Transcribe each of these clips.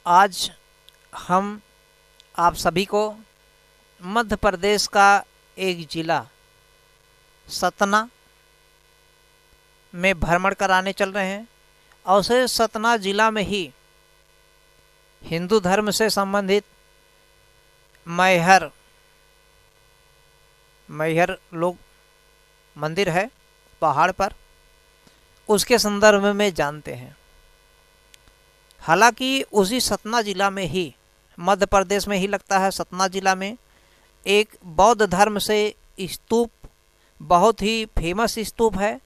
आज हम आप सभी को मध्य प्रदेश का एक जिला सतना में भ्रमण कराने चल रहे हैं। और उसे सतना जिला में ही हिंदू धर्म से संबंधित मैहर लोग मंदिर है पहाड़ पर, उसके संदर्भ में जानते हैं। हालांकि उसी सतना जिला में ही, मध्य प्रदेश में ही लगता है, सतना जिला में एक बौद्ध धर्म से स्तूप, बहुत ही फेमस स्तूप है,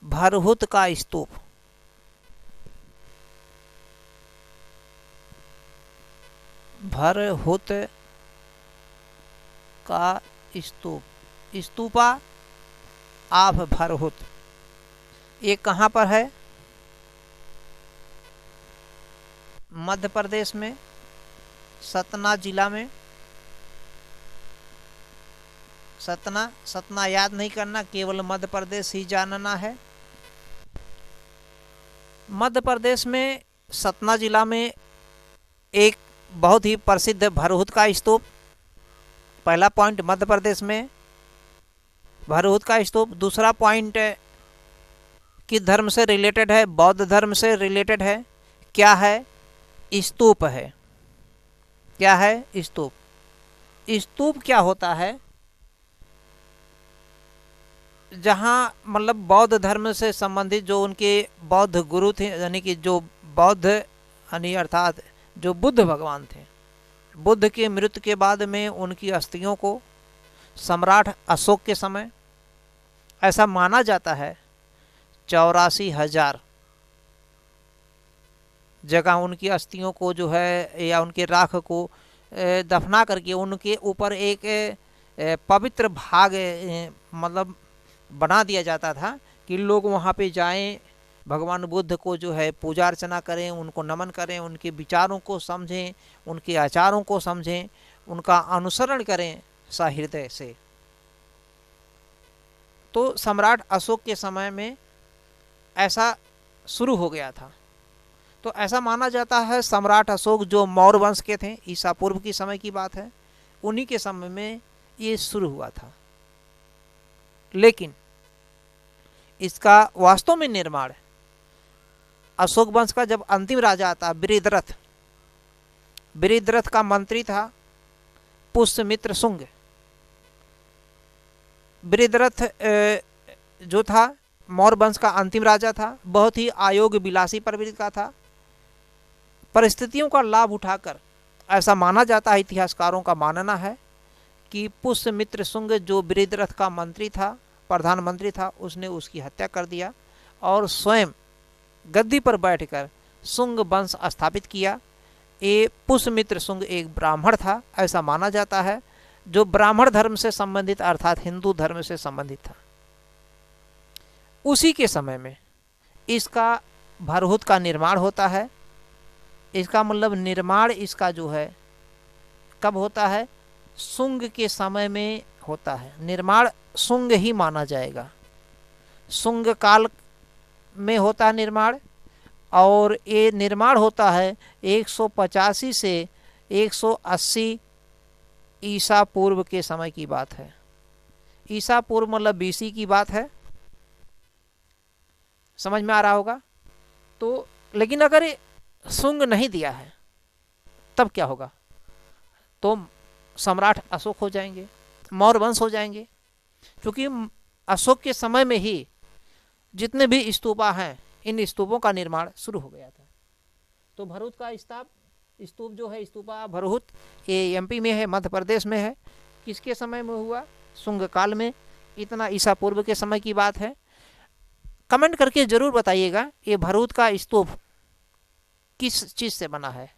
भरहुत का स्तूप। भरहुत का स्तूप, स्तूपा ऑफ भरहुत, ये कहाँ पर है? मध्य प्रदेश में सतना जिला में। सतना याद नहीं करना, केवल मध्य प्रदेश ही जानना है। मध्य प्रदेश में सतना जिला में एक बहुत ही प्रसिद्ध भरहुत का स्तूप। पहला पॉइंट मध्य प्रदेश में भरहुत का स्तूप। दूसरा पॉइंट किस धर्म से रिलेटेड है? बौद्ध धर्म से रिलेटेड है। क्या है? स्तूप है। क्या है? स्तूप। स्तूप क्या होता है? जहाँ मतलब बौद्ध धर्म से संबंधित जो उनके बौद्ध गुरु थे, यानी कि जो बौद्ध यानी अर्थात जो बुद्ध भगवान थे, बुद्ध के मृत्यु के बाद में उनकी अस्थियों को सम्राट अशोक के समय, ऐसा माना जाता है 84,000 जगह उनकी अस्थियों को जो है या उनके राख को दफना करके उनके ऊपर एक पवित्र भाग मतलब बना दिया जाता था कि लोग वहाँ पे जाएं, भगवान बुद्ध को जो है पूजा अर्चना करें, उनको नमन करें, उनके विचारों को समझें, उनके आचारों को समझें, उनका अनुसरण करें सहृदय से। तो सम्राट अशोक के समय में ऐसा शुरू हो गया था। तो ऐसा माना जाता है सम्राट अशोक जो मौर्य वंश के थे, ईसा पूर्व की समय की बात है, उन्हीं के समय में ये शुरू हुआ था। लेकिन इसका वास्तव में निर्माण अशोक वंश का जब अंतिम राजा था बृहद्रथ का मंत्री था पुष्यमित्र शुंग। बृहद्रथ जो था मौर्य वंश का अंतिम राजा था, बहुत ही आयोग विलासी प्रवृत्ति का था। परिस्थितियों का लाभ उठाकर ऐसा माना जाता है, इतिहासकारों का मानना है कि पुष्यमित्र शुंग जो बृहद्रथ का मंत्री था, प्रधानमंत्री था, उसने उसकी हत्या कर दिया और स्वयं गद्दी पर बैठकर शुंग वंश स्थापित किया। ये पुष्यमित्र शुंग एक ब्राह्मण था, ऐसा माना जाता है, जो ब्राह्मण धर्म से संबंधित अर्थात हिंदू धर्म से संबंधित था। उसी के समय में इसका भरहुत का निर्माण होता है। इसका मतलब निर्माण इसका जो है कब होता है? शुंग के समय में होता है। निर्माण शुंग ही माना जाएगा, शुंग काल में होता है निर्माण। और ये निर्माण होता है 185 से 180 ईसा पूर्व के समय की बात है। ईसा पूर्व मतलब BC की बात है, समझ में आ रहा होगा। तो लेकिन अगर ये शुंग नहीं दिया है तब क्या होगा? तो सम्राट अशोक हो जाएंगे, मौर्य वंश हो जाएंगे, क्योंकि अशोक के समय में ही जितने भी स्तूपा हैं, इन स्तूपों का निर्माण शुरू हो गया था। तो भरहुत का स्तूप जो है, स्तूपा भरहुत, ये MP में है, मध्य प्रदेश में है। किसके समय में हुआ? शुंग काल में। इतना ईसा पूर्व के समय की बात है। कमेंट करके जरूर बताइएगा ये भरहुत का स्तूप किस चीज़ से बना है?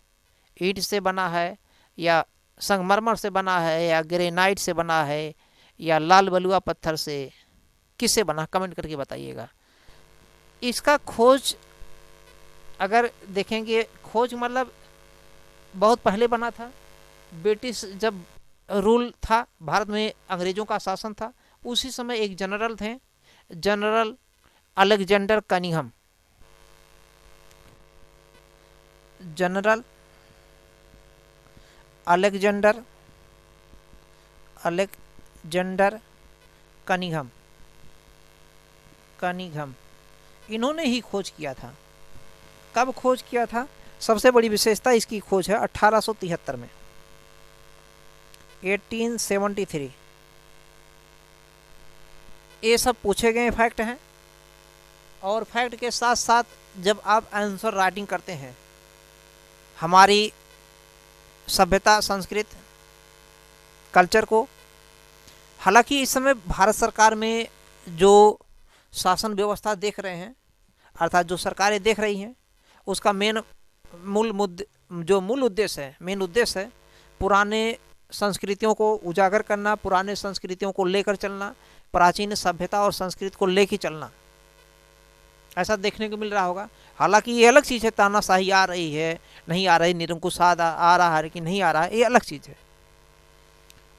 ईंट से बना है या संगमरमर से बना है या ग्रेनाइट से बना है या लाल बलुआ पत्थर से? किससे बना? कमेंट करके बताइएगा। इसका खोज अगर देखेंगे, खोज मतलब बहुत पहले बना था। ब्रिटिश जब रूल था भारत में, अंग्रेजों का शासन था, उसी समय एक जनरल थे, general Alexander Cunningham. General Alexander Alexander Cunningham Cunningham इन्होंने ही खोज किया था। कब खोज किया था? सबसे बड़ी विशेषता इसकी खोज है 1873 में, 1873। ये सब पूछे गए फैक्ट हैं, और फैक्ट के साथ साथ जब आप आंसर राइटिंग करते हैं हमारी सभ्यता, संस्कृत, कल्चर को, हालांकि इस समय भारत सरकार में जो शासन व्यवस्था देख रहे हैं, अर्थात जो सरकारें देख रही हैं, उसका मूल उद्देश्य है, मेन उद्देश्य है पुराने संस्कृतियों को उजागर करना, पुराने संस्कृतियों को लेकर चलना, प्राचीन सभ्यता और संस्कृति को लेकर चलना, ऐसा देखने को मिल रहा होगा। हालांकि ये अलग चीज़ है, तानाशाही आ रही है, नहीं आ रही, निरंकुशवाद आ रहा है कि नहीं आ रहा है, ये अलग चीज़ है,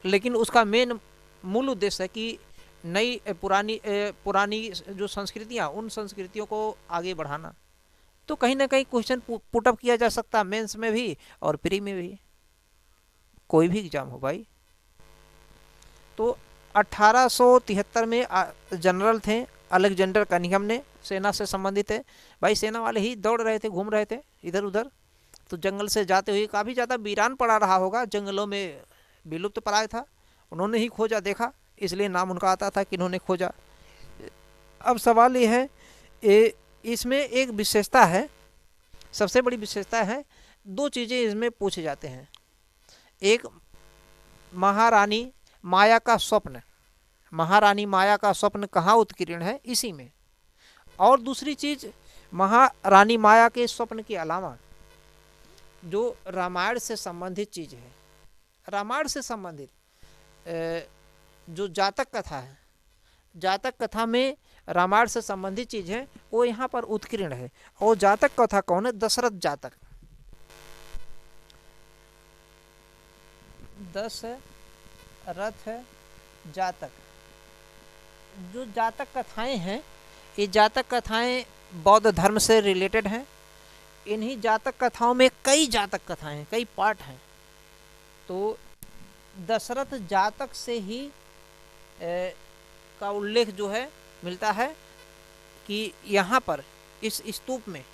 लेकिन उसका मूल उद्देश्य है कि नई पुरानी जो संस्कृतियाँ, उन संस्कृतियों को आगे बढ़ाना। तो कहीं ना कहीं क्वेश्चन पुटअप किया जा सकता है मेंस में भी और प्री में भी, कोई भी एग्जाम हो भाई। तो 1873 में जनरल थे अलेक्जेंडर कनिंघम ने, सेना से संबंधित है भाई, सेना वाले ही दौड़ रहे थे, घूम रहे थे इधर उधर, तो जंगल से जाते हुए काफ़ी ज़्यादा वीरान पड़ा रहा होगा, जंगलों में विलुप्त प्राय था, उन्होंने ही खोजा, देखा, इसलिए नाम उनका आता था कि इन्होंने खोजा। अब सवाल ये है, इसमें एक विशेषता है, सबसे बड़ी विशेषता है, दो चीज़ें इसमें पूछे जाते हैं। एक महारानी माया का स्वप्न, महारानी माया का स्वप्न कहाँ उत्कीर्ण है, इसी में। और दूसरी चीज़, महारानी माया के स्वप्न के अलावा जो रामायण से संबंधित चीज़ है, रामायण से संबंधित जो जातक कथा है, जातक कथा में रामायण से संबंधित चीज़ है, वो यहाँ पर उत्कीर्ण है। और जातक कथा कौन है? दशरथ जातक, दशरथ जातक। जो जातक कथाएं हैं, ये जातक कथाएं बौद्ध धर्म से रिलेटेड हैं। इन्हीं जातक कथाओं में कई जातक कथाएं हैं, कई पार्ट हैं। तो दशरथ जातक से ही का उल्लेख जो है मिलता है कि यहाँ पर इस स्तूप में,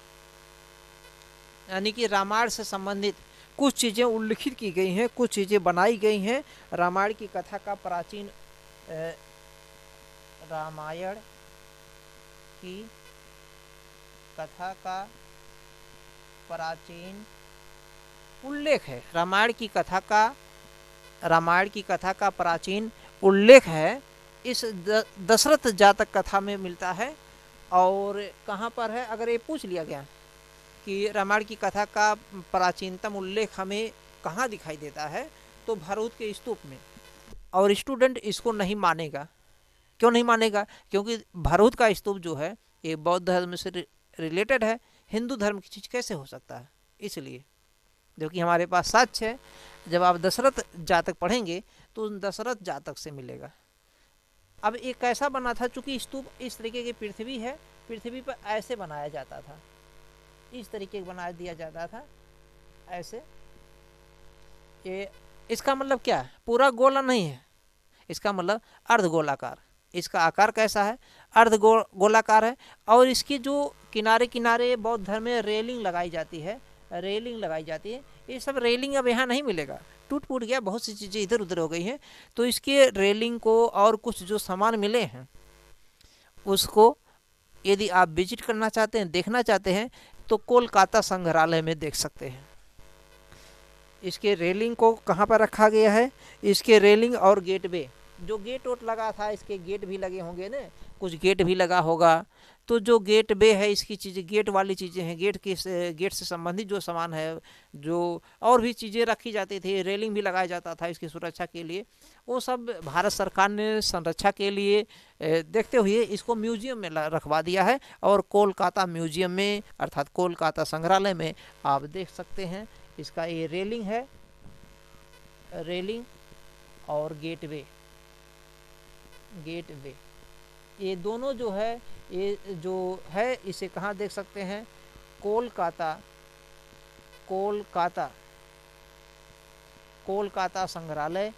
यानी कि रामायण से संबंधित कुछ चीज़ें उल्लिखित की गई हैं, कुछ चीज़ें बनाई गई हैं। रामायण की कथा का प्राचीन रामायण की कथा का प्राचीन उल्लेख है, रामायण की कथा का प्राचीन उल्लेख है, इस दशरथ जातक कथा में मिलता है। और कहाँ पर है? अगर ये पूछ लिया गया कि रामायण की कथा का प्राचीनतम उल्लेख हमें कहाँ दिखाई देता है, तो भरहुत के स्तूप में। और स्टूडेंट इसको नहीं मानेगा, क्यों नहीं मानेगा? क्योंकि भरहुत का स्तूप जो है ये बौद्ध धर्म से रिलेटेड है, हिंदू धर्म की चीज़ कैसे हो सकता है? इसलिए जो कि हमारे पास साक्ष्य है, जब आप दशरथ जातक पढ़ेंगे तो दशरथ जातक से मिलेगा। अब ये कैसा बना था? चूंकि स्तूप इस तरीके की पृथ्वी है, पृथ्वी पर ऐसे बनाया जाता था, इस तरीके का बना दिया जाता था ऐसे। ये इसका मतलब क्या है? पूरा गोला नहीं है, इसका मतलब अर्धगोलाकार। इसका आकार कैसा है? गोलाकार है। और इसकी जो किनारे किनारे बौद्ध धर्म में रेलिंग लगाई जाती है, ये सब रेलिंग अब यहाँ नहीं मिलेगा, टूट फूट गया, बहुत सी चीज़ें इधर उधर हो गई हैं। तो इसके रेलिंग को और कुछ जो सामान मिले हैं उसको यदि आप विजिट करना चाहते हैं, देखना चाहते हैं, तो कोलकाता संग्रहालय में देख सकते हैं। इसके रेलिंग को कहाँ पर रखा गया है? इसके रेलिंग और गेटवे, जो गेट वोट लगा था, इसके गेट भी लगे होंगे ना, कुछ गेट भी लगा होगा। तो जो गेट वे है, इसकी चीज़ें, गेट वाली चीज़ें हैं, गेट से संबंधित जो सामान है, जो और भी चीज़ें रखी जाती थी, रेलिंग भी लगाया जाता था इसकी सुरक्षा के लिए, वो सब भारत सरकार ने संरक्षा के लिए देखते हुए इसको म्यूजियम में रखवा दिया है। और कोलकाता म्यूजियम में, अर्थात कोलकाता संग्रहालय में आप देख सकते हैं। इसका ये रेलिंग है, रेलिंग और गेटवे, ये दोनों जो है, ये जो है, इसे कहाँ देख सकते हैं? कोलकाता कोलकाता संग्रहालय,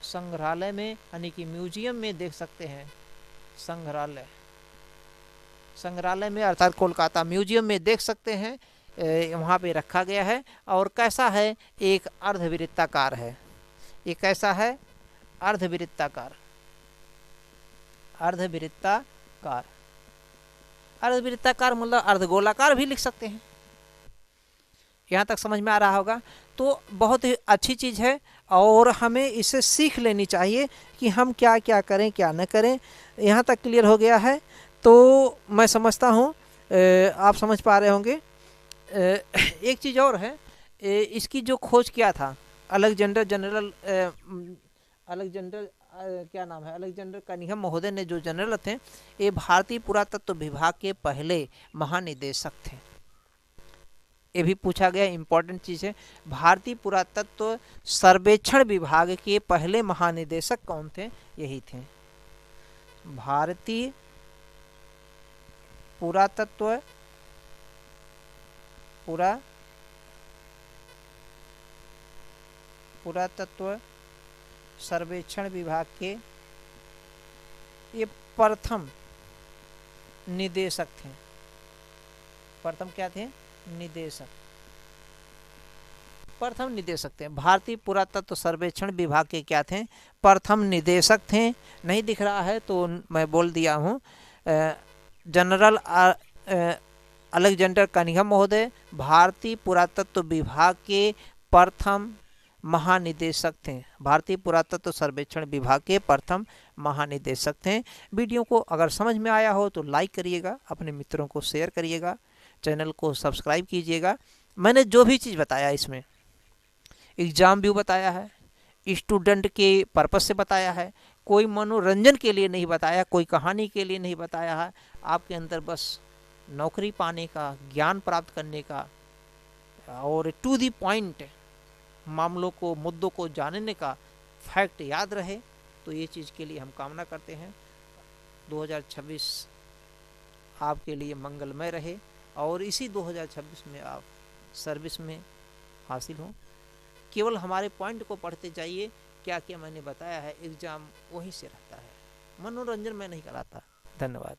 संग्रहालय में यानी कि म्यूजियम में देख सकते हैं। संग्रहालय, संग्रहालय में अर्थात कोलकाता म्यूजियम में देख सकते हैं, वहाँ पे रखा गया है। और कैसा है, एक अर्धवृत्ताकार है। ये कैसा है, अर्धवृत्ताकार, अर्धवृत्ताकार, अर्धवृत्ताकार मतलब अर्धगोलाकार भी लिख सकते हैं। यहाँ तक समझ में आ रहा होगा। तो बहुत ही अच्छी चीज़ है और हमें इसे सीख लेनी चाहिए कि हम क्या क्या करें क्या न करें। यहाँ तक क्लियर हो गया है तो मैं समझता हूँ आप समझ पा रहे होंगे। एक चीज़ और है, इसकी जो खोज किया था अलेक्जेंडर जनरल, अलेक्जेंडर क्या नाम है, अलेक्जेंडर कनिंघम महोदय ने, जो जनरल थे, ये भारतीय पुरातत्व विभाग के पहले महानिदेशक थे। ये भी पूछा गया, इंपॉर्टेंट चीज़ है। भारतीय पुरातत्व सर्वेक्षण विभाग के पहले महानिदेशक कौन थे, यही थे। भारतीय पुरातत्व पुरातत्व सर्वेक्षण विभाग के ये प्रथम निदेशक थे। प्रथम क्या थे, निदेशक, प्रथम निदेशक थे। भारतीय पुरातत्व सर्वेक्षण विभाग के क्या थे, प्रथम निदेशक थे। नहीं दिख रहा है तो मैं बोल दिया हूँ। जनरल अलेक्जेंडर कनिंघम महोदय भारतीय पुरातत्व विभाग के प्रथम महानिदेशक थे। भारतीय पुरातत्व सर्वेक्षण विभाग के प्रथम महानिदेशक थे। वीडियो को अगर समझ में आया हो तो लाइक करिएगा, अपने मित्रों को शेयर करिएगा, चैनल को सब्सक्राइब कीजिएगा। मैंने जो भी चीज़ बताया इसमें एग्जाम व्यू बताया है, स्टूडेंट के पर्पस से बताया है, कोई मनोरंजन के लिए नहीं बताया, कोई कहानी के लिए नहीं बताया है। आपके अंदर बस नौकरी पाने का, ज्ञान प्राप्त करने का और टू दी पॉइंट मामलों को, मुद्दों को जानने का फैक्ट याद रहे, तो ये चीज़ के लिए हम कामना करते हैं। 2026 आपके लिए मंगलमय रहे और इसी 2026 में आप सर्विस में हासिल हों। केवल हमारे पॉइंट को पढ़ते जाइए, क्या क्या मैंने बताया है, एग्ज़ाम वहीं से रहता है, मनोरंजन मैं नहीं कराता। धन्यवाद।